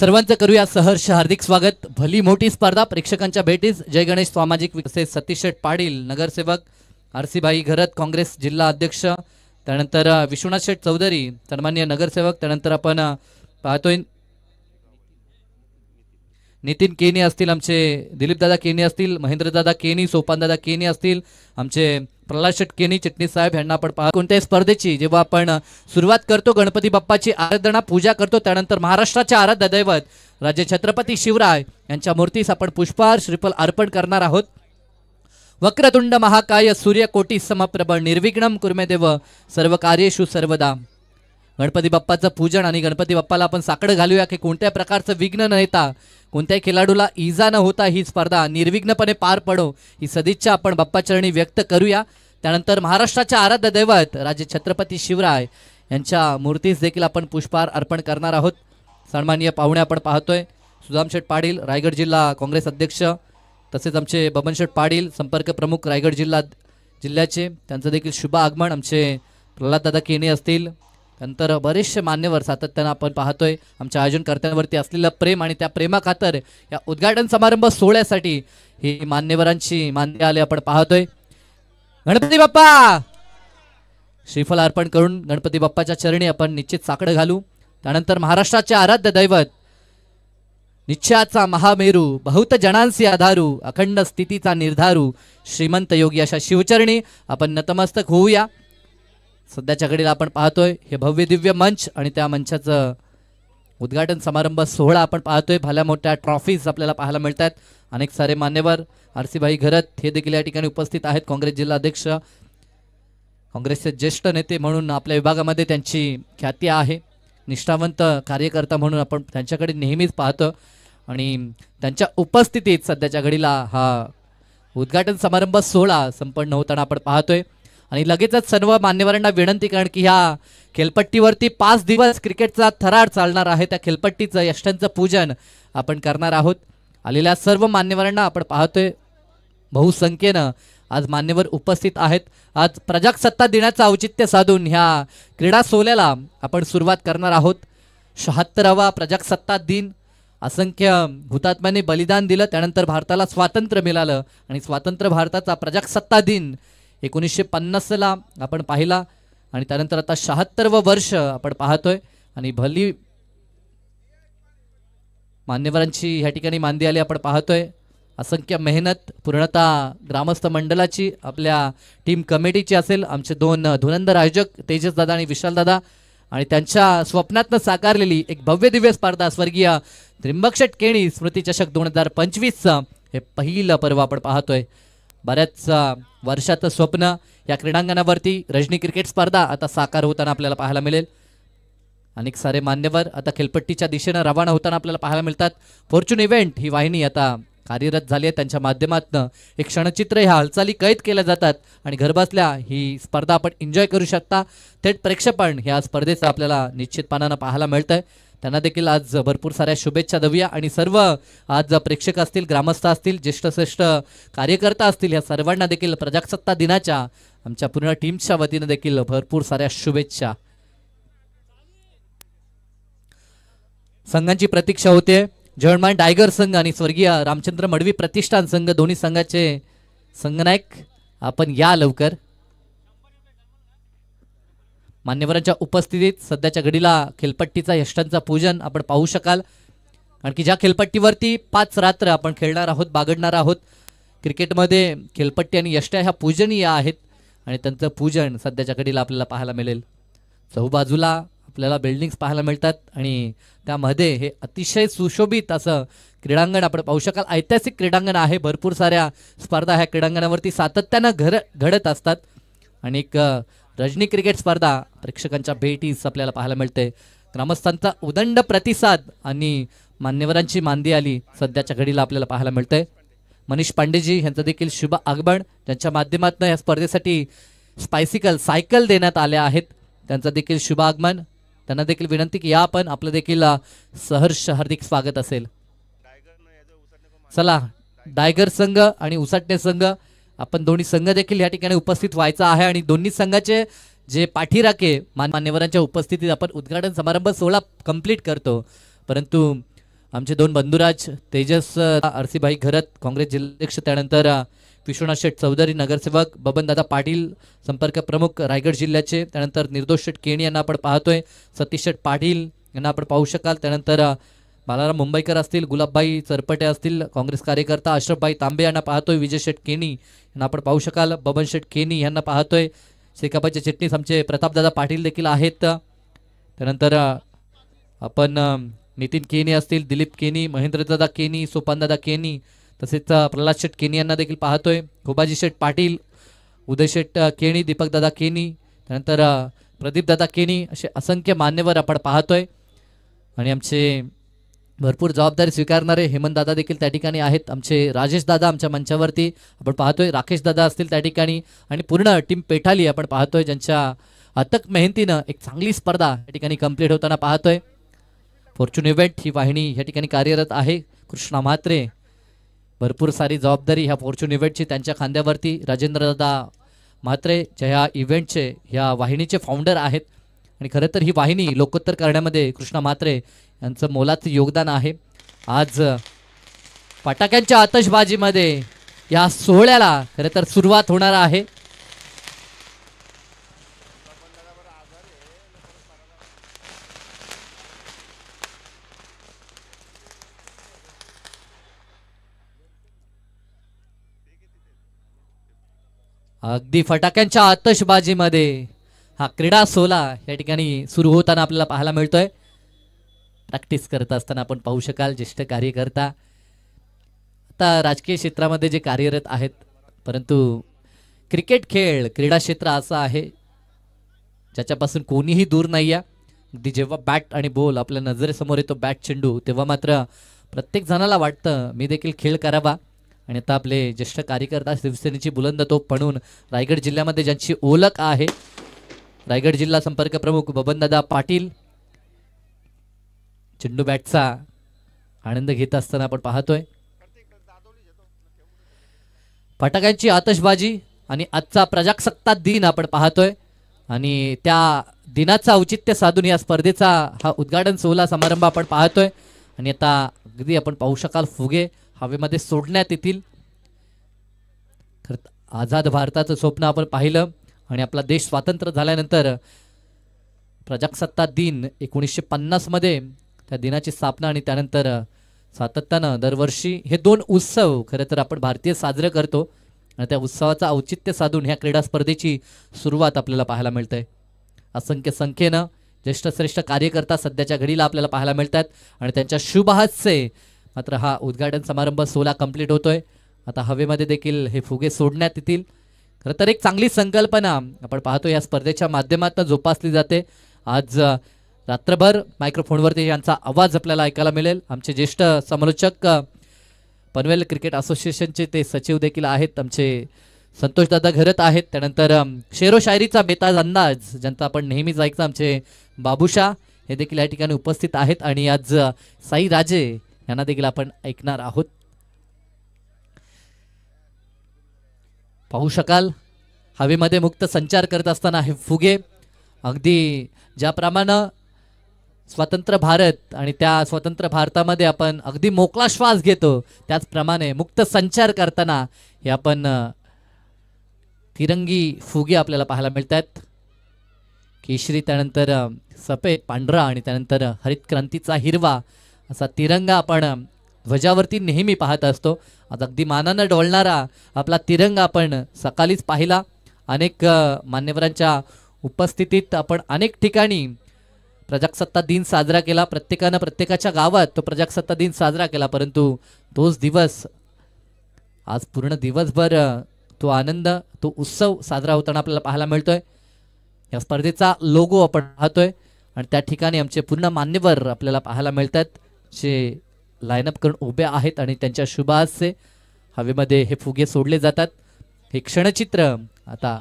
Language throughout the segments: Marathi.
सर्वांचं करूया सहर्ष हार्दिक स्वागत। भली मोठी स्पर्धा प्रेक्षकांच्या भेटीस जय गणेश सामाजिक विकास सतीश शेठ पाटील नगरसेवक, आरसी भाई घरत काँग्रेस जिल्हा अध्यक्ष, त्यानंतर विश्वनाथ शेठ चौधरी सन्माननीय नगरसेवक, त्यानंतर आपण पाहतोय नितीन केनी असतील, आमचे दिलीप दादा केनी असतील, महेंद्र दादा केनी, सोपान दादा केनी असतील, आमचे प्रल्हाद शेठ केनी चिटणीस साहेब यांना आपण पाहतो। कोणत्याही स्पर्धेची जेव्हा आपण सुरुवात करतो गणपती बाप्पाची आराधना पूजा करतो, त्यानंतर महाराष्ट्राचे आराध्य दैवत राजे छत्रपती शिवराय यांच्या मूर्तीस आपण पुष्पहार श्रीफल अर्पण करणार आहोत। वक्रतुंड महाकाय सूर्यकोटी समप्रभ निर्विघ्नं कुर्मे देव सर्व कार्येषु सर्वदा। गणपती बाप्पाचं पूजन आणि गणपती बाप्पाला आपण साकडं घालूया की कोणत्याही प्रकारचं विघ्न न येता, कोणत्याही खेळाडूला इजा न होता ही स्पर्धा निर्विघ्नपणे पार पडो ही सदिच्छा आपण बाप्पाचरणी व्यक्त करूया। त्यानंतर महाराष्ट्राचे आराध्य दैवत राजे छत्रपती शिवराय यांच्या मूर्तीस देखील आपण पुष्पहार अर्पण करणार आहोत। सन्माननीय पाहुणे आपण पाहतोय सुदाम शेठ पाटील रायगड जिल्हा काँग्रेस अध्यक्ष, तसेच आमचे बबन शेठ पाटील संपर्क प्रमुख रायगड जिल्ह्याचे, त्यांचं देखील शुभ आगमन। आमचे प्रल्हाद दादा केनी असतील, नंतर बरेचसे मान्यवर सातत्यानं आपण पाहतोय आमच्या आयोजनकर्त्यांवरती असलेलं प्रेम आणि त्या प्रेमाखातर या उद्घाटन समारंभ सोहळ्यासाठी ही मान्यवरांची मान्य आले आपण पाहतोय। गणपती बाप्पा श्रीफल अर्पण करून गणपती बाप्पाच्या चरणी आपण निश्चित साकडं घालू। त्यानंतर महाराष्ट्राचे आराध्य दैवत निश्चयाचा महामेरू बहुत जनांसी आधारू अखंड स्थितीचा निर्धारू श्रीमंत योगी अशा शिवचरणी आपण नतमस्तक होऊया। सध्याच्या घडीला आपण पाहतोय हे भव्य दिव्य मंच आणि त्या मंचाचं उद्घाटन समारंभ सोहळा आपण पाहतोय। भल्या मोठ्या ट्रॉफीज आपल्याला पाहायला मिळतात। अनेक सारे मान्यवर आरसी भाई घरत हे देखील या ठिकाणी उपस्थित आहेत। काँग्रेस जिल्हा अध्यक्ष, काँग्रेसचे ज्येष्ठ नेते म्हणून आपल्या विभागामध्ये त्यांची ख्याती आहे। निष्ठावंत कार्यकर्ता म्हणून आपण त्यांच्याकडे नेहमीच पाहतो आणि त्यांच्या उपस्थितीत सध्याच्या घडीला हा उद्घाटन समारंभ सोहळा संपन्न होताना आपण पाहतोय। आणि लगेचच सर्व मान्यवरांना विनंती, कारण की ह्या खेळपट्टीवरती 5 दिवस क्रिकेटचा थरार चालणार आहे, त्या खेळपट्टीचं यष्टांचं पूजन आपण करणार आहोत। आलेल्या सर्व मान्यवरांना आपण पाहतोय बहुसंख्येनं आज मान्यवर उपस्थित आहेत। आज प्रजासत्ताक दिनाचं औचित्य साधून ह्या क्रीडा सोहळ्याला आपण सुरुवात करणार आहोत। 76वा प्रजासत्ताक दिन, असंख्य हुतात्म्यांनी बलिदान दिलं, त्यानंतर भारताला स्वातंत्र्य मिळालं आणि स्वतंत्र भारताचा प्रजासत्ताक दिन 1950ला आपण पाहिला आणि त्यानंतर आता 76वं वर्ष आपण पाहतोय। आणि भली मान्यवरांची ह्या ठिकाणी मांदी आली आपण पाहतोय। असंख्य मेहनत पूर्णतः ग्रामस्थ मंडळाची, आपल्या टीम कमिटीची असेल, आमचे 2 धुरंधर आयोजक तेजस दादा आणि विशाल दादा, आणि त्यांच्या स्वप्नातनं साकारलेली एक भव्य दिव्य स्पर्धा स्वर्गीय त्र्यंबक शेठ केणी स्मृती चषक 2025 हे पहिलं पर्व आपण पाहतोय। बऱ्याच वर्षाचं स्वप्न या क्रीडांगणावरती रजनी क्रिकेट स्पर्धा आता साकार होताना आपल्याला पाहायला मिळेल। अनेक सारे मान्यवर आता खेळपट्टीच्या दिशेनं रवाना होताना आपल्याला पाहायला मिळतात। फॉर्च्यून इव्हेंट ही वाहिनी आता कार्यरत झाली आहे, त्यांच्या माध्यमातून एक क्षणचित्र ह्या हालचाली कैद केल्या जातात आणि घरबसल्या ही स्पर्धा आपण एन्जॉय करू शकता। थेट प्रेक्षेपण ह्या स्पर्धेचं आपल्याला निश्चितपणानं पाहायला मिळतंय। त्यांना देखील आज भरपूर साऱ्या शुभेच्छा देऊया आणि सर्व आज प्रेक्षक असतील, ग्रामस्थ असतील, ज्येष्ठ श्रेष्ठ कार्यकर्ता असतील, या सर्वांना देखील प्रजासत्ताक दिनाच्या आमच्या पूर्ण टीमच्या वतीनं देखील भरपूर साऱ्या शुभेच्छा। संघांची प्रतीक्षा होते। जर्मन टायगर संघ आणि स्वर्गीय रामचंद्र मडवी प्रतिष्ठान संघ, दोन्ही संघाचे संघनायक आपण या लवकर। मान्यवरांच्या उपस्थितीत सध्याच्या घडीला खेळपट्टीचा यष्टांचा पूजन आपण पाहू शकाल, कारण की ज्या खेळपट्टीवरती 5 रात्र आपण खेळणार आहोत, बागडणार आहोत। क्रिकेटमध्ये खेळपट्टी आणि यष्ट्या ह्या पूजनीय आहेत आणि त्यांचं पूजन सध्याच्या घडीला आपल्याला पाहायला मिळेल। चहूबाजूला आपल्याला बिल्डिंग्स पाहायला मिळतात आणि त्यामध्ये हे अतिशय सुशोभित असं क्रीडांगण आपण पाहू शकाल। ऐतिहासिक क्रीडांगण आहे, भरपूर साऱ्या स्पर्धा ह्या क्रीडांगणावरती सातत्यानं घडत असतात आणि एक रजनी क्रिकेट स्पर्धा प्रेक्षकांच्या भेटीस आपल्याला पाहायला मिळते। ग्रामस्थांचा उदंड प्रतिसाद आणि मान्यवरांची मांदी आली सध्याच्या घडीला आपल्याला पाहायला मिळते। मनीष पांडेजी यांचं देखील शुभ आगमन, ज्यांच्या माध्यमातून या स्पर्धेसाठी स्पायसिकल सायकल देण्यात आल्या आहेत, त्यांचं देखील शुभ आगमन। त्यांना देखील विनंती की या आपण आपलं देखील सहर्ष हार्दिक स्वागत असेल। चला, टायगर संघ आणि उसाटणे संघ आपण दोन्ही संघ देखील या ठिकाणी उपस्थित व्हायचा आहे आणि दोन्ही संघाचे जे पाठीराखे मान्यवरांच्या उपस्थितीत आपण उद्घाटन समारंभ सोहळा कंप्लीट करतो। परंतु आमचे दोन बंधुराज तेजस आरसीभाई घरत काँग्रेस जिल्हाध्यक्ष, त्यानंतर विश्वनाथ शेठ चौधरी नगरसेवक, बबनदादा पाटील संपर्क प्रमुख रायगड जिल्ह्याचे, त्यानंतर निर्दोष शेठ केणी यांना आपण पाहतोय, सतीश शेठ पाटील यांना आपण पाहू शकाल, त्यानंतर बालाराम मुंबईकर असतील, गुलाबबाई चरपटे असतील काँग्रेस कार्यकर्ता, अशरफभाई तांबे यांना पाहतोय, विजय शेठ केणी यांना आपण पाहू शकाल, बबन शेठ केणी यांना पाहतोय, शेकाबाईचे चिटणीस आमचे प्रतापदादा पाटील देखील आहेत, त्यानंतर आपण नितीन केनी असतील, दिलीप केनी, महेंद्रदादा केनी, सोपानदादा केनी, तसेच प्रल्हाद शेठ केनी यांना देखील पाहतोय, खोबाजी शेठ पाटील, उदय शेठ केणी, दीपकदादा केनी, त्यानंतर प्रदीपदादा केनी, असे असंख्य मान्यवर आपण पाहतोय. आणि आमचे भरपूर जबाबदारी स्वीकारणारे हेमंतदादा देखील त्या ठिकाणी आहेत, आमचे राजेशदादा आमच्या मंचावरती आपण पाहतोय, राकेशदादा असतील त्या ठिकाणी, आणि पूर्ण टीम पेठाली आपण पाहतोय, ज्यांच्या अथक मेहनतीनं एक चांगली स्पर्धा या ठिकाणी कंप्लीट होताना पाहतोय. फॉर्च्यून इव्हेंट ही वाहिनी या ठिकाणी कार्यरत आहे. कृष्णा म्हात्रे, भरपूर सारी जबाबदारी ह्या फॉर्च्यून इव्हेंटची त्यांच्या खांद्यावरती. राजेंद्रदादा म्हात्रे ज्या ह्या इव्हेंटचे ह्या वाहिनीचे फाउंडर आहेत, आणि खरं तर ही वाहिनी लोकोत्तर करण्यामध्ये कृष्णा म्हात्रे यांचं मोलाचं योगदान आहे. आज फटाक्यांच्या आतषबाजीमध्ये या सोहळ्याला खरं तर सुरुवात होणार आहे. अगदी फटाक्यांच्या आतषबाजीमध्ये हा क्रीडा सोहळा या ठिकाणी सुरू होताना आपल्याला पाहायला मिळतोय. प्रॅक्टिस करत असताना आपण पाहू शकाल ज्येष्ठ कार्यकर्ता आता राजकीय क्षेत्रामध्ये जे कार्यरत आहेत, परंतु क्रिकेट खेळ क्रीडा क्षेत्र असं आहे ज्याच्यापासून कोणीही दूर नाही आहे. अगदी जेव्हा बॅट आणि बॉल आपल्या नजरेसमोर येतो, बॅट चेंडू, तेव्हा मात्र प्रत्येक जणाला वाटतं मी देखील खेळ करावा. आणि आता आपले ज्येष्ठ कार्यकर्ता शिवसेनेची बुलंद तोफ म्हणून रायगड जिल्ह्यामध्ये ज्यांची ओळख आहे, रायगड जिल्हा संपर्क प्रमुख बबनदादा पाटील चेंडू बॅटचा आनंद घेत असताना आपण पाहतोय. फटाक्यांची आतषबाजी आणि आजचा प्रजासत्ताक दिन आपण पाहतोय, आणि त्या दिनाचा औचित्य साधून या स्पर्धेचा हा उद्घाटन सोहळा समारंभ आपण पाहतोय. आणि आता अगदी आपण पाहू शकाल फुगे हवेमध्ये सोडण्यात येतील. आझाद भारताचं स्वप्न आपण पाहिलं, आणि आपला देश स्वातंत्र्य झाल्यानंतर प्रजासत्ताक दिन 1950 मध्ये त्या दिनाची स्थापना, आणि त्यानंतर सातत्यानं दरवर्षी हे दोन उत्सव खरं तर आपण भारतीय साजरे करतो, आणि त्या उत्सवाचा औचित्य साधून ह्या क्रीडा स्पर्धेची सुरुवात आपल्याला पाहायला मिळते. असंख्य संख्येनं ज्येष्ठ श्रेष्ठ कार्यकर्ता सध्याच्या घडीला आपल्याला पाहायला मिळतात, आणि त्यांच्या शुभ हस्ते मात्र हा उद्घाटन समारंभ सोहळा कंप्लीट होतोय. आता हवेमध्ये देखील हे फुगे सोडण्यात येतील. खरं तर एक चांगली संकल्पना आपण पाहतो या स्पर्धेच्या माध्यमातून जोपासली जाते. आज रात्रभर मायक्रोफोनवरती यांचा आवाज आपल्याला ऐकायला मिळेल. आमचे ज्येष्ठ समालोचक पनवेल क्रिकेट असोसिएशनचे ते सचिव देखील आहेत, आमचे संतोषदादा घरत आहेत. त्यानंतर शेरो शायरीचा बेताज अंदाज ज्यांचा आपण नेहमीच ऐकतो, आमचे बाबूशा हे देखील या ठिकाणी उपस्थित आहेत. आणि आज साई राजे यांना देखील आपण ऐकणार आहोत. पाहू शकाल हवेमध्ये मुक्त संचार करत असताना हे फुगे अगदी ज्याप्रमाणे स्वतंत्र भारत आणि त्या स्वतंत्र भारतामध्ये आपण अगदी मोकळा श्वास घेतो, त्याचप्रमाणे मुक्त संचार करताना हे आपण तिरंगी फुगे आपल्याला पाहायला मिळतात. केशरी, त्यानंतर सफेद, पांढरा, आणि त्यानंतर हरित क्रांतीचा हिरवा असा तिरंगा आपण ध्वजावरती नेहमी पाहत असतो. आज अगदी मानानं डोलणारा आपला तिरंगा आपण सकाळीच पाहिला. अनेक मान्यवरांच्या उपस्थितीत आपण अनेक ठिकाणी प्रजासत्ताक दिन साजरा केला. प्रत्येकानं प्रत्येकाच्या गावात तो प्रजासत्ताक दिन साजरा केला, परंतु तोच दिवस आज पूर्ण दिवसभर तो आनंद, तो उत्सव साजरा होताना आपल्याला पाहायला मिळतोय. या स्पर्धेचा लोगो आपण पाहतोय, आणि त्या ठिकाणी आमचे पूर्ण मान्यवर आपल्याला पाहायला मिळतात, जे लाईनअप करून उभे आहेत, आणि त्यांच्या शुभ हस्ते हवेमध्ये हे फुगे सोडले जातात. हे क्षणचित्र आता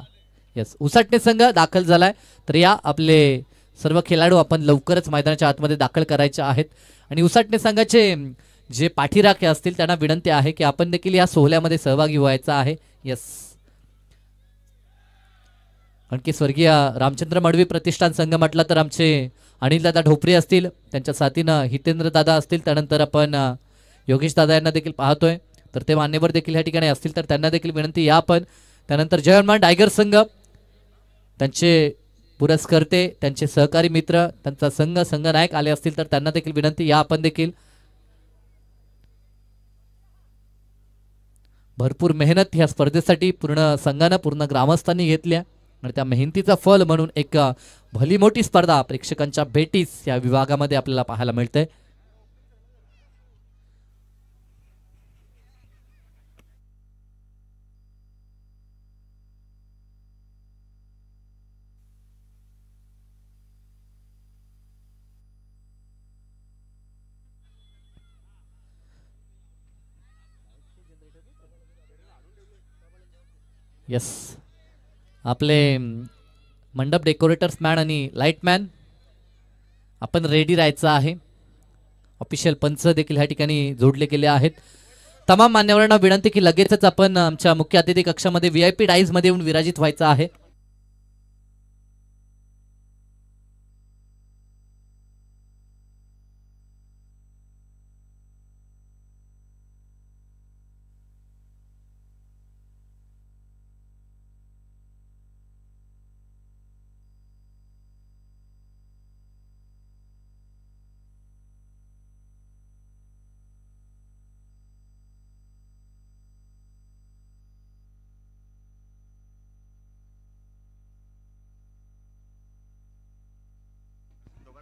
उसाटणे संघ दाखल झालाय, तर या आपले सर्व खेळाडू आपण लवकरच मैदानाच्या आतमध्ये दाखल करायचे आहेत. आणि उसाटणे संघाचे जे पाठीराखे असतील त्यांना विनंती आहे की आपण देखील या सोहळ्यामध्ये सहभागी व्हायचा आहे. यस, आणखी स्वर्गीय रामचंद्र मडवी प्रतिष्ठान संघ म्हटला तर आमचे अनिलदादा ढोपरे असतील, त्यांच्या साथीनं हितेंद्र दादा असतील, त्यानंतर आपण योगेश दादा यांना देखील पाहतोय, तर ते मान्यवर देखील या ठिकाणी असतील तर त्यांना देखील विनंती या आपण. त्यानंतर जय हनुमान टायगर संघ, त्यांचे पुरस्कर्ते, त्यांचे सहकारी मित्र, त्यांचा संघ नायक आले असतील तर त्यांना देखील विनंती या आपण देखील. भरपूर मेहनत ह्या स्पर्धेसाठी पूर्ण संघानं पूर्ण ग्रामस्थांनी घेतल्या आणि त्या मेहनतीचा फल म्हणून एक भली मोठी स्पर्धा प्रेक्षकांच्या भेटीस या विभागामध्ये आपल्याला पाहायला मिळते. यस, आपले मंडप डेकोरेटर्स मॅन आणि लाईटमॅन आपण रेडी राहायचं आहे. ऑफिशियल पंच देखील ह्या ठिकाणी जोडले गेले आहेत. तमाम मान्यवरांना विनंती की लगेचच आपण आमच्या मुख्य अतिथी कक्षामध्ये VIP डाईज मध्ये येऊन विराजित व्हायचं आहे.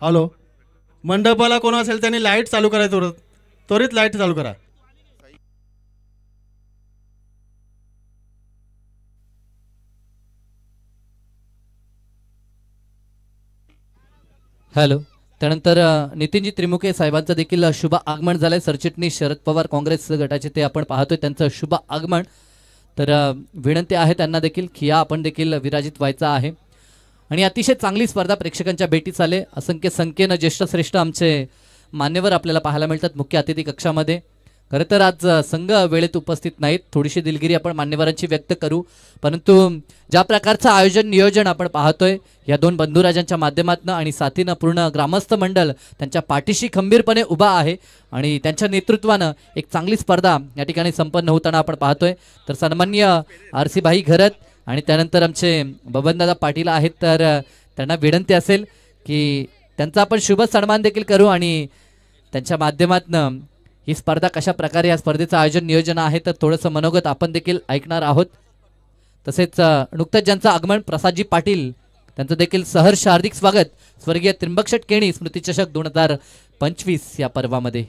हॅलो, मंडपाला कोण असेल त्यांनी लाईट चालू करा, त्वरित लाईट चालू करा. हॅलो, त्यानंतर नितीनजी त्रिमुखे साहेबांचं देखील शुभ आगमन झालंय. सरचिटणीस शरद पवार काँग्रेस गटाचे ते आपण पाहतोय त्यांचं शुभ आगमन. तर विनंती आहे त्यांना देखील की या आपण देखील विराजित व्हायचं आहे. आणि अतिशय चांगली स्पर्धा प्रेक्षकांच्या भेटीस आले. असंख्य संख्येनं ज्येष्ठ श्रेष्ठ आमचे मान्यवर आपल्याला पाहायला मिळतात मुख्य अतिथी कक्षामध्ये. खरं तर आज संघ वेळेत उपस्थित नाहीत, थोडीशी दिलगिरी आपण मान्यवरांची व्यक्त करू, परंतु ज्या प्रकारचं आयोजन नियोजन आपण पाहतोय या दोन बंधुराजांच्या माध्यमातून आणि साथीनं पूर्ण ग्रामस्थ मंडळ त्यांच्या पाठीशी खंबीरपणे उभा आहे आणि त्यांच्या नेतृत्वानं एक चांगली स्पर्धा या ठिकाणी संपन्न होताना आपण पाहतोय. तर सन्माननीय RC भाई घरत आणि त्यानंतर आमचे बबनदादा पाटील आहेत, तर त्यांना विनंती असेल की त्यांचा आपण शुभ सन्मान देखील करू आणि त्यांच्या माध्यमातून ही स्पर्धा कशा प्रकारे या स्पर्धेचं आयोजन नियोजन आहे तर थोडंसं मनोगत आपण देखील ऐकणार आहोत. तसेच नुकतंच ज्यांचं आगमन प्रसादजी पाटील त्यांचं देखील सहर्ष हार्दिक स्वागत स्वर्गीय त्र्यंबकशेठ केणी स्मृतिचषक 2025 या पर्वामध्ये.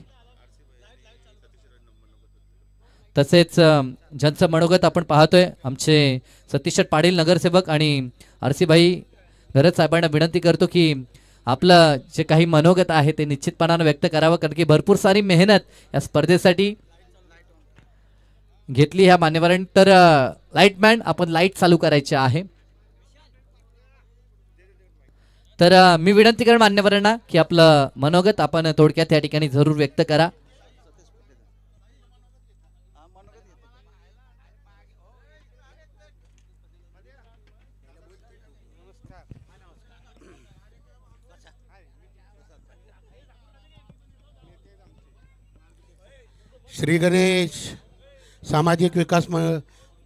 तसेच ज्यांचं मनोगत आपण पाहतोय आमचे सतीशेठ पाटील नगरसेवक आणि RC भाई घरत साहेबांना विनंती करतो की आपलं जे काही मनोगत आहे ते निश्चितपणानं व्यक्त करावं, कारण की भरपूर सारी मेहनत या स्पर्धेसाठी घेतली ह्या मान्यवरांनी. तर लाईटमॅन आपण लाईट चालू करायची आहे. तर मी विनंती करेन मान्यवरांना की आपलं मनोगत आपण थोडक्यात या ठिकाणी जरूर व्यक्त करा. श्री गणेश सामाजिक विकास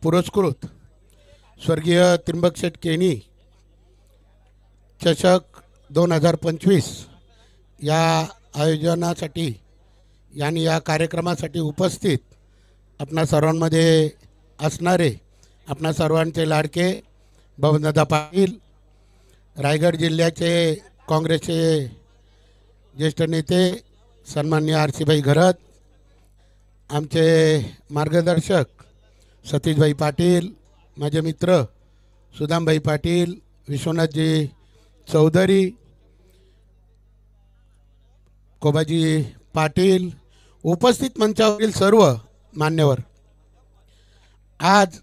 पुरस्कृत स्वर्गीय त्र्यंबकशेठ केणी चषक 2025 या आयोजनासाठी आणि या कार्यक्रमासाठी उपस्थित आपणा सर्वांमध्ये असणारे आपणा सर्वांचे लाडके बबनदादा पाटील, रायगड जिल्ह्याचे काँग्रेसचे ज्येष्ठ नेते सन्माननीय RC भाई घरत, आमचे मार्गदर्शक सतीशभाई पाटील, माझे मित्र सुदामभाई पाटील, विश्वनाथजी चौधरी, कोबाजी पाटील, उपस्थित मंचावरील सर्व मान्यवर, आज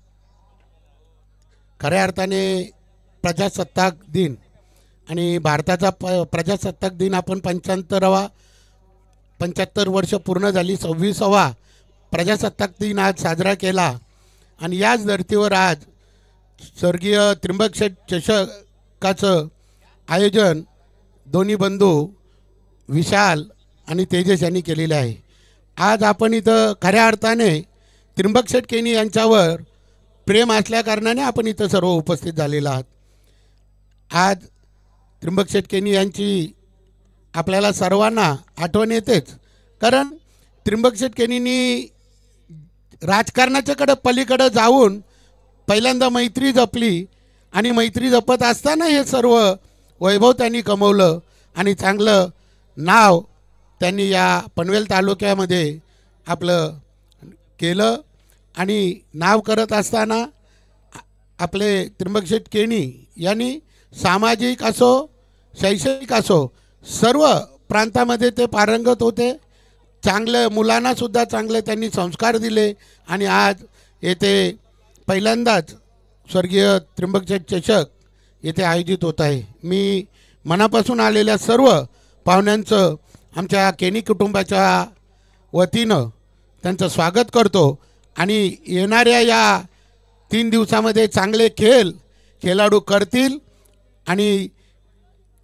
खऱ्या अर्थाने प्रजासत्ताक दिन आणि भारताचा प्रजासत्ताक दिन आपण 75 वर्ष पूर्ण झाली, 26वा प्रजासत्ताक दिन आज साजरा केला. आणि याच धर्तीवर आज स्वर्गीय त्र्यंबक शेठ चषकाचं आयोजन दोन्ही बंधू विशाल आणि तेजस यांनी केलेले आहे. आज आपण इथं खऱ्या अर्थाने त्र्यंबक शेठ केनी यांच्यावर प्रेम असल्याकारणाने आपण इथं सर्व उपस्थित झालेलो आहात. आज त्र्यंबक शेठ केनी यांची आपल्याला सर्वांना आठवण येतेच, कारण त्र्यंबक शेठ केनींनी राजकारणाच्याकडे पलीकडे जाऊन पहिल्यांदा मैत्री जपली आणि मैत्री जपत असताना हे सर्व वैभव त्यांनी कमवलं आणि चांगलं नाव त्यांनी या पनवेल तालुक्यामध्ये आपलं केलं. आणि नाव करत असताना आपले त्र्यंबक शेठ केनी यांनी सामाजिक असो शैक्षणिक असो सर्व प्रांतामध्ये ते पारंगत होते. चांगले मुलांनासुद्धा चांगले त्यांनी संस्कार दिले आणि आज येथे पहिल्यांदाच स्वर्गीय त्र्यंबक शेठ चषक येथे आयोजित होत आहे. मी मनापासून आलेल्या सर्व पाहुण्यांचं आमच्या केनी कुटुंबाच्या वतीनं त्यांचं स्वागत करतो आणि येणाऱ्या या 3 दिवसामध्ये चांगले खेळाडू करतील आणि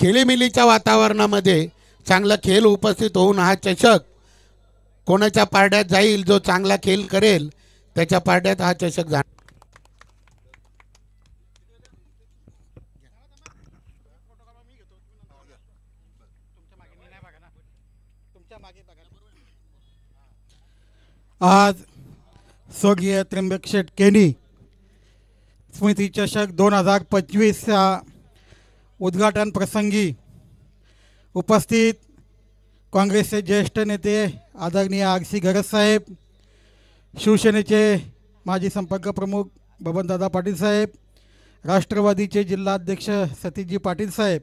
खेळीमेळीच्या वातावरणामध्ये चांगला खेळ उपस्थित होऊन हा चषक कोणाच्या पारड्यात जाईल, जो चांगला खेळ करेल त्याच्या पारड्यात हा चषक जाणार. आज स्वर्गीय त्र्यंबक शेठ केनी स्मृती चषक 2025च्या उद्घाटन प्रसंगी उपस्थित काँग्रेसचे ज्येष्ठ नेते आदरणीय RC गरज साहेब, शिवसेनेचे माजी संपर्क प्रमुख बबनदादा पाटील साहेब, राष्ट्रवादीचे जिल्हाध्यक्ष सतीशजी पाटील साहेब,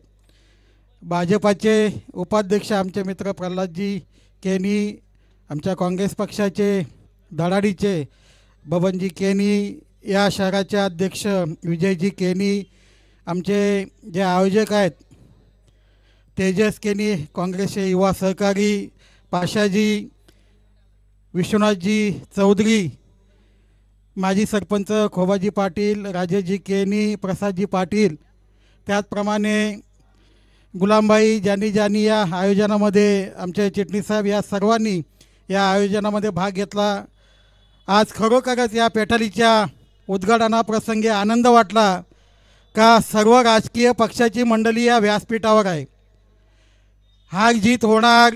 भाजपाचे उपाध्यक्ष आमचे मित्र प्रल्हादजी केनी, आमच्या काँग्रेस पक्षाचे धडाडीचे बबनजी केनी, या शहराचे अध्यक्ष विजयजी केनी, आमचे जे आयोजक आहेत तेजस केनी, काँग्रेसचे युवा सहकारी पाशाजी, विश्वनाथजी चौधरी, माजी सरपंच खोबाजी पाटील, राजेशजी केनी, प्रसादजी पाटील, त्याचप्रमाणे गुलामबाई ज्यांनी या आयोजनामध्ये आमचे चिटणीस साहेब या सर्वांनी या आयोजनामध्ये भाग घेतला. आज खरोखरच या पेठालीच्या उद्घाटनाप्रसंगी आनंद वाटला का सर्व राजकीय पक्षाची मंडळी या व्यासपीठावर आहे. हार जीत होणार,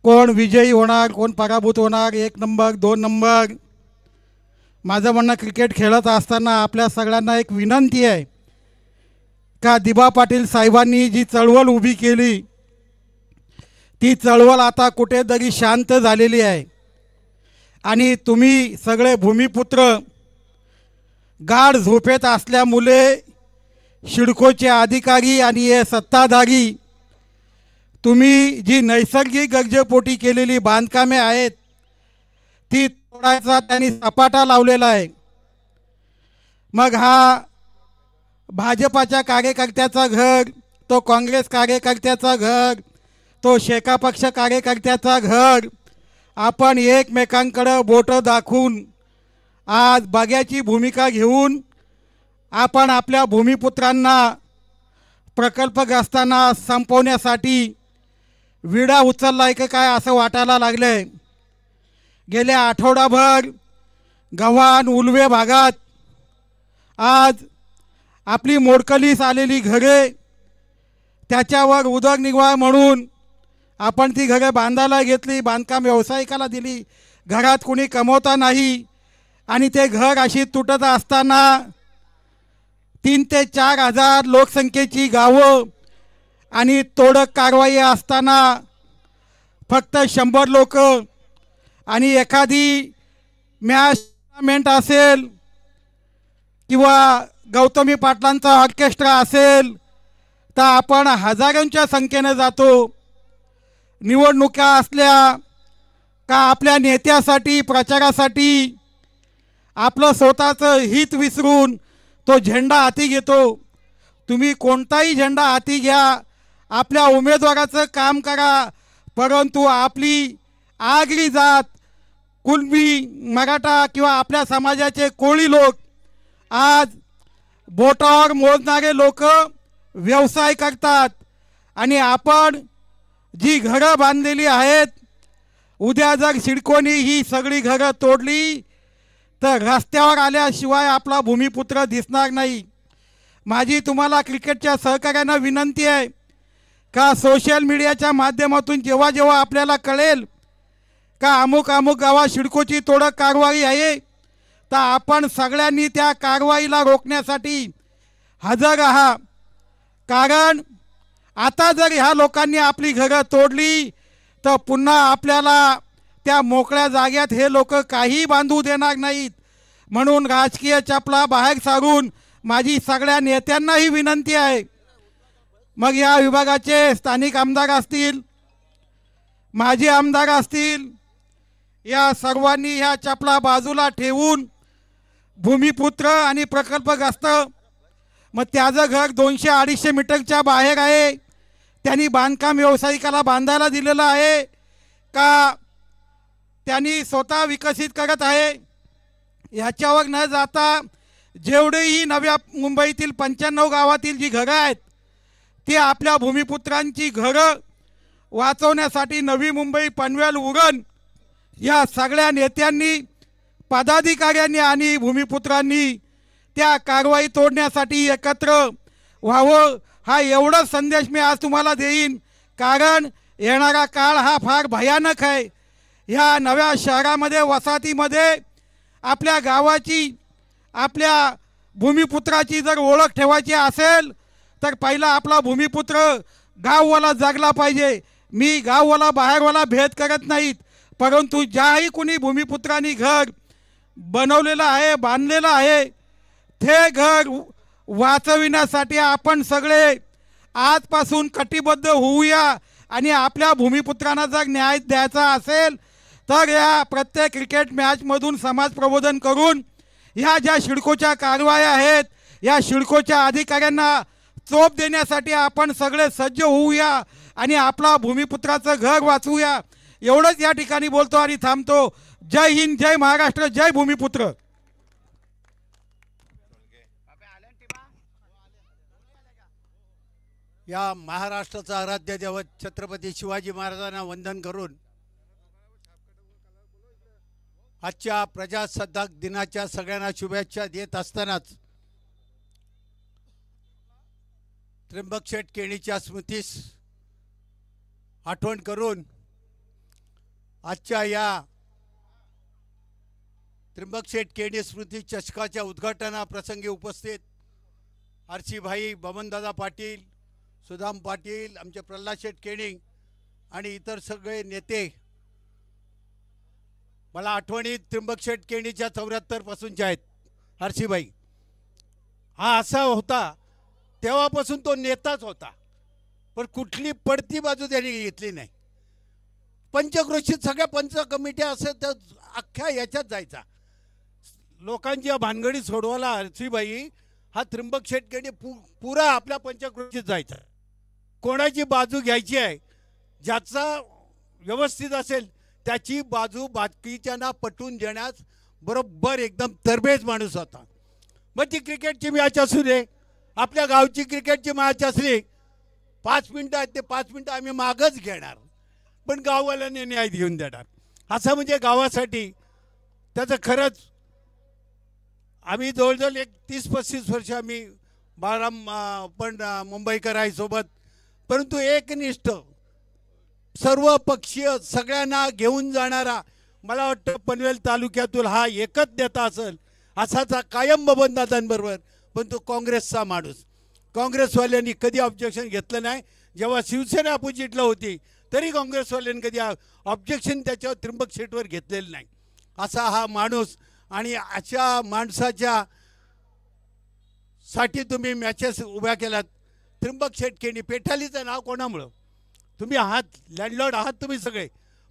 कोण विजयी होणार, कोण पराभूत होणार, 1 नंबर 2 नंबर. माझं म्हणणं क्रिकेट खेळत असताना आपल्या सगळ्यांना एक विनंती आहे का दिबा पाटील साहेबांनी जी चळवळ उभी केली ती चळवळ आता कुठेतरी शांत झालेली आहे आणि तुम्ही सगळे भूमिपुत्र गाढ झोपेत असल्यामुळे शिडकोचे अधिकारी आणि हे सत्ताधारी तुम्ही जी नैसर्गिक गरजेपोटी केलेली बांधकामे आहेत ती तोडायचा त्यांनी सपाटा लावलेला आहे. मग हा भाजपाच्या कार्यकर्त्याचा घर, तो काँग्रेस कार्यकर्त्याचा घर, तो शेका पक्ष कार्यकर्त्याचा घर, आपण एकमेकांकडे बोटं दाखवून आज बघ्याची भूमिका घेऊन आपण आपल्या भूमिपुत्रांना प्रकल्पग्रस्तांना संपवण्यासाठी विडा उचललाय का काय असं वाटायला लागलंय. गेल्या आठवडाभर गव्हाण उलवे भागात आज आपली मोडकलीस आलेली घरे, त्याच्यावर उदरनिर्वाह म्हणून आपण ती घरे बांधायला घेतली, बांधकाम व्यावसायिकाला दिली, घरात कोणी कमवता नाही आणि ते घर अशी तुटत असताना 3 ते 4 हजार लोकसंख्येची गावं आणि तोडक कारवाई असताना फक्त 100 लोक आणि एखादी मॅनेजमेंट असेल किंवा गौतमी पाटलांचा ऑर्केस्ट्रा असेल तर आपण हजारोंच्या संख्येने जातो. निवडणुका असल्या का आपल्या नेत्यासाठी प्रचारासाठी आपलं स्वतःचं हित विसरून तो झेंडा हाती घेतो. तुम्ही कोणताही झेंडा हाती घ्या, आपल्या उमेदवाराचं काम करा, परंतु आपली आगरी जात कुणबी मराठा किंवा आपल्या समाजाचे कोळी लोक आज बोटावर मोजणारे लोक व्यवसाय करतात आणि आपण जी घरं बांधलेली आहेत, उद्या जर सिडकोनी ही सगळी घरं तोडली तर रस्त्यावर आल्याशिवाय आपला भूमिपुत्र दिसणार नाही. माझी तुम्हाला क्रिकेटच्या सहकार्यांना विनंती आहे का सोशल मीडियाच्या माध्यमातून जेव्हा जेव्हा आपल्याला कळेल का अमुक अमुक गावात सिडकोची तोडक कारवाई आहे, तर आपण सगळ्यांनी त्या कारवाईला रोखण्यासाठी हजर राहा. कारण आता जर ह्या लोकांनी आपली घरं तोडली तर पुन्हा आपल्याला त्या मोकळ्या जाग्यात हे लोक काही बांधू देणार नाहीत. म्हणून राजकीय चपला बाहेर सारून माझी सगळ्या नेत्यांनाही विनंती आहे, मग या विभागाचे स्थानिक आमदार असतील, माजी आमदार असतील, या सर्वांनी ह्या चपला बाजूला ठेवून भूमिपुत्र आणि प्रकल्पग्रस्त, मग त्याचं घर 200-250 मीटरच्या बाहेर आहे, त्यांनी बांधकाम व्यावसायिकाला बांधायला दिलेलं आहे का त्यांनी स्वतः विकसित करत आहे, ह्याच्यावर न जाता जेवढेही नव्या मुंबईतील 95 गावातील जी घरं आहेत ती आपल्या भूमिपुत्रांची घरं वाचवण्यासाठी नवी मुंबई, पनवेल, उरण या सगळ्या नेत्यांनी, पदाधिकाऱ्यांनी आणि भूमिपुत्रांनी त्या कारवाई तोडण्यासाठी एकत्र व्हावं, हा एवढा संदेश मी आज तुम्हाला देईन. कारण येणारा काळ हा फार भयानक आहे. ह्या नव्या शहरामध्ये, वसाहतीमध्ये आपल्या गावाची, आपल्या भूमिपुत्राची जर ओळख ठेवायची असेल तर पहिला आपला भूमिपुत्र गाववाला जगला पाहिजे. मी गाववाला बाहेरवाला भेद करत नाहीत, परंतु ज्याही कुणी भूमिपुत्रांनी घर बनवलेलं आहे, बांधलेलं आहे, ते घर वाचविण्यासाठी आपण सगळे आजपासून कटिबद्ध होऊया. आणि आपल्या भूमिपुत्रांना जर न्याय द्यायचा असेल तर या प्रत्येक क्रिकेट मॅचमधून समाज प्रबोधन करून ह्या ज्या सिडकोच्या कारवाया आहेत, या सिडकोच्या अधिकाऱ्यांना चोप देण्यासाठी आपण सगळे सज्ज होऊया आणि आपला भूमिपुत्राचं घर वाचवूया. एवढंच या ठिकाणी बोलतो आणि थांबतो. जय हिंद, जय महाराष्ट्र, जय भूमिपुत्र. या महाराष्ट्राचा आराध्य दैवत छत्रपती शिवाजी महाराजांना वंदन करून आजच्या प्रजासत्ताक दिनाच्या सगळ्यांना शुभेच्छा देत असतानाच त्र्यंबक शेठ केणीच्या स्मृतीस आठवण करून आजच्या या त्र्यंबक शेठ केणी स्मृती चषकाच्या उद्घाटनाप्रसंगी उपस्थित आरसीभाई, बबनदादा पाटील, सुदाम पाटील, आमचे प्रल्हाद शेठ केणी आणि इतर सगळे नेते, मला आठवणीत त्र्यंबक शेठ केणीच्या 74 पासूनच्या आहेत. आरसीभाई हा असा होता, तेव्हापासून तो नेताच होता, पण कुठली पडती बाजू त्यांनी घेतली नाही. पंचक्रोशीत सगळ्या पंच कमिट्या असं तर अख्ख्या याच्यात जायचा, लोकांच्या भानगडी सोडवायला आरसीभाई हा त्र्यंबक शेठ केणी पुरा आपल्या पंचक्रोशीत जायचा. कोणाची बाजू घ्यायची आहे, ज्याचा व्यवस्थित असेल त्याची बाजू बाकीच्यांना पटवून देण्यास बरोबर एकदम तरबेज माणूस होता. मग ती क्रिकेटची मॅच असू दे, आपल्या गावची क्रिकेटची मॅच असली, 5 मिनटं आहेत ते 5 मिनटं आम्ही मागच घेणार, पण गाववाल्यांनी न्याय देऊन देणार. असं म्हणजे गावासाठी त्याचं खरंच आम्ही जवळजवळ एक 30-35 वर्ष आम्ही बाळराम पण मुंबईकर आहे सोबत, परंतु एकनिष्ठ सर्व पक्षीय सगळ्यांना घेऊन जाणारा मला वाटतं पनवेल तालुक्यातून हा एकच नेता असेल असाचा कायम बबनदादांबरोबर. पण तो काँग्रेसचा माणूस, काँग्रेसवाल्यांनी कधी ऑब्जेक्शन घेतलं नाही. जेव्हा शिवसेना अपोजिटला होती तरी काँग्रेसवाल्यांनी कधी ऑब्जेक्शन त्याच्यावर त्र्यंबक शेठवर घेतलेलं नाही. असा हा माणूस, आणि अशा माणसाच्या साठी तुम्ही मॅचेस उभ्या केलात. त्र्यंबक शेठ केणी, पेठालीचं नाव कोणामुळं? तुम्ही आहात, लँडलॉर्ड आहात तुम्ही सगळे,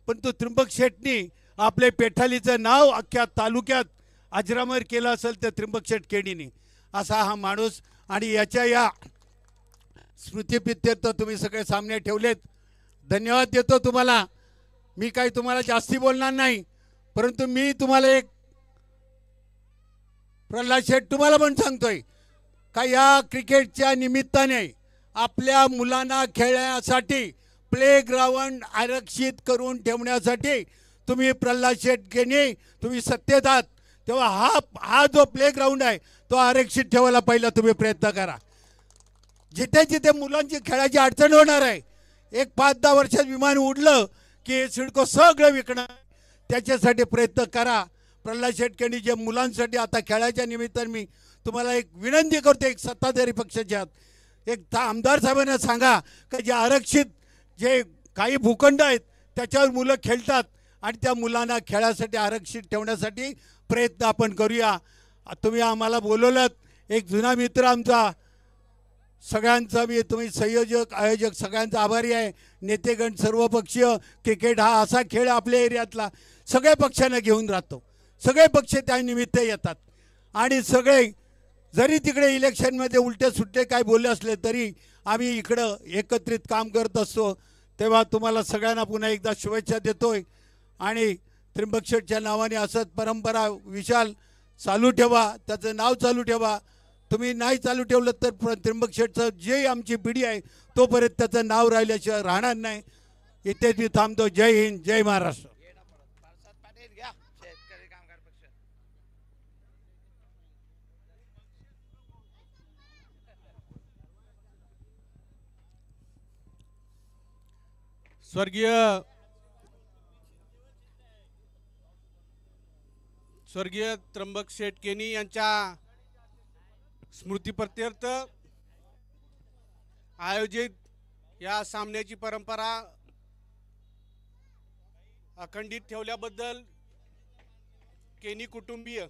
पण तो त्र्यंबक शेठनी आपले पेठालीचं नाव अख्ख्या तालुक्यात अजरामर केलं असेल तर त्र्यंबक शेठ केणीने. असा हा माणूस, आणि याच्या या स्मृतिप्रित्यर्थ तुम्ही सगळे सामने ठेवलेत. धन्यवाद देतो तुम्हाला. मी काही तुम्हाला जास्ती बोलणार नाही, परंतु मी तुम्हाला एक प्रल्हाद शेठ तुम्हाला पण सांगतोय का या क्रिकेटच्या निमित्ताने आपल्या मुलांना खेळण्यासाठी प्ले ग्राउंड आरक्षित करून ठेवण्यासाठी तुम्ही प्रल्हाद शेठ केनी तुम्ही सत्तेत आहात तेव्हा हा जो प्ले ग्राउंड आहे तो आरक्षित ठेवायला पहिला तुम्ही प्रयत्न करा. जिथे जिथे मुलांची खेळाची अडचण होणार आहे, एक 5-10 वर्षात विमान उडलं की सिडको सगळं विकणार, त्याच्यासाठी प्रयत्न करा. प्रल्हाद शेठ केनी जे मुलांसाठी आता खेळाच्या निमित्ताने मी तुम्हाला एक विनंती करतो, एक सत्ताधारी पक्षाच्या एक आमदार साहेबांना सांगा की जे आरक्षित जे काही भूखंड आहेत त्याच्यावर मुलं खेळतात आणि त्या मुलांना खेळासाठी आरक्षित ठेवण्यासाठी प्रयत्न आपण करूया. तुम्ही आम्हाला बोलवलं, एक जुना मित्र आमचा, सगळ्यांचा मी तुम्ही संयोजक आयोजक सगळ्यांचा आभारी आहे. नेतेगण सर्व पक्षीय, क्रिकेट हा असा खेळ आपल्या एरियातला सगळ्या पक्षांना घेऊन राहतो, सगळे पक्ष त्यानिमित्त येतात आणि सगळे जरी तिकडे इलेक्शनमध्ये उलटे सुट्टे काय बोलले असले तरी आम्ही इकडं एकत्रित काम करत असतो. तेव्हा तुम्हाला सगळ्यांना पुन्हा एकदा शुभेच्छा देतोय आणि त्र्यंबक शेठच्या नावाने असंच परंपरा विशाल चालू ठेवा, त्याचं नाव चालू ठेवा. तुम्ही नाही चालू ठेवलं तर त्र्यंबक शेठचं जे आमची पिढी आहे तोपर्यंत त्याचं नाव राहिल्याशिवाय राहणार नाही. इथेच मी थांबतो. जय हिंद, जय महाराष्ट्र. स्वर्गीय त्र्यंबक शेठ केनी यांच्या स्मृतीप्रित्यर्थ आयोजित या सामन्याची परंपरा अखंडित ठेवल्याबद्दल केनी कुटुंबीय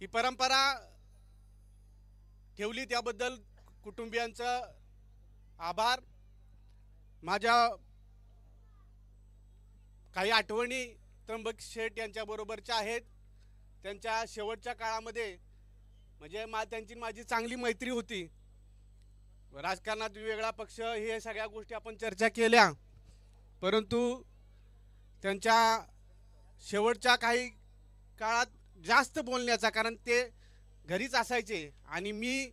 ही परंपरा ठेवली त्याबद्दल कुटुंबियांचं आभार. माझ्या काही आठवणी त्र्यंबक शेठ यांच्या बरोबरच्या आहेत. त्यांच्या शेवटच्या काळामध्ये म्हणजे त्यांची माझी चांगली मैत्री होती. राजकारणात वेगळा पक्ष हे सगळ्या गोष्टी आपण चर्चा केल्या, परंतु त्यांच्या शेवटच्या काही काळात जास्त बोलण्याचा, कारण ते घरीच असायचे आणि मी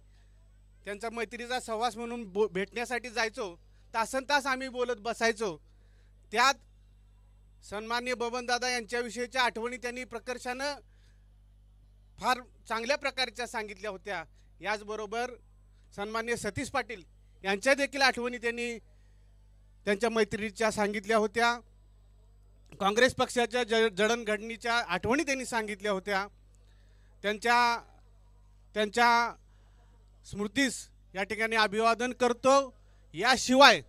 त्यांचा मैत्रीचा सहवास म्हणून भेटण्यासाठी जायचो. तासनतास आम्ही बोलत बसायचो. त्यात सन्माननीय बबनदादा यांच्याविषयीच्या आठवणी त्यांनी प्रकर्षानं फार चांगल्या प्रकारच्या सांगितल्या होत्या. याचबरोबर सन्माननीय सतीश पाटील यांच्या देखील आठवणी त्यांनी त्यांच्या मैत्रीच्या सांगितल्या होत्या. काँग्रेस पक्षाच्या जडणघडणीच्या आठवणी त्यांनी सांगितल्या होत्या. त्यांच्या स्मृतीस या ठिकाणी अभिवादन करतो. याशिवाय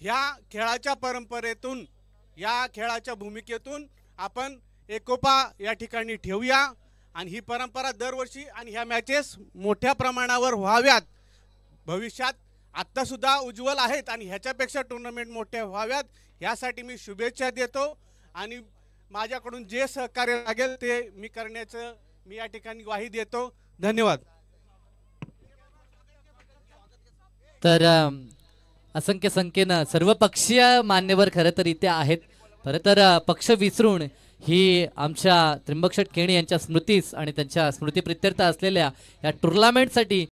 ह्या खेळाच्या परंपरेतून, या खेळाच्या भूमिकेतून आपण एकोपा या ठिकाणी ठेवूया आणि ही परंपरा दरवर्षी आणि ह्या मॅचेस मोठ्या प्रमाणावर व्हाव्यात. भविष्यात आत्तासुद्धा उज्ज्वल आहेत आणि ह्याच्यापेक्षा टुर्नामेंट मोठ्या व्हाव्यात यासाठी मी शुभेच्छा देतो आणि माझ्याकडून जे सहकार्य लागेल ते मी करण्याचं मी या ठिकाणी ग्वाही देतो. धन्यवाद. तर असंख्य संख्येनं सर्वपक्षीय मान्यवर खरं तर इथे आहेत. खरं तर पक्ष विसरून ही आमच्या त्र्यंबक शेठ केणी यांच्या स्मृतीस आणि त्यांच्या स्मृतीप्रित्यर्थ असलेल्या या टुर्नामेंटसाठी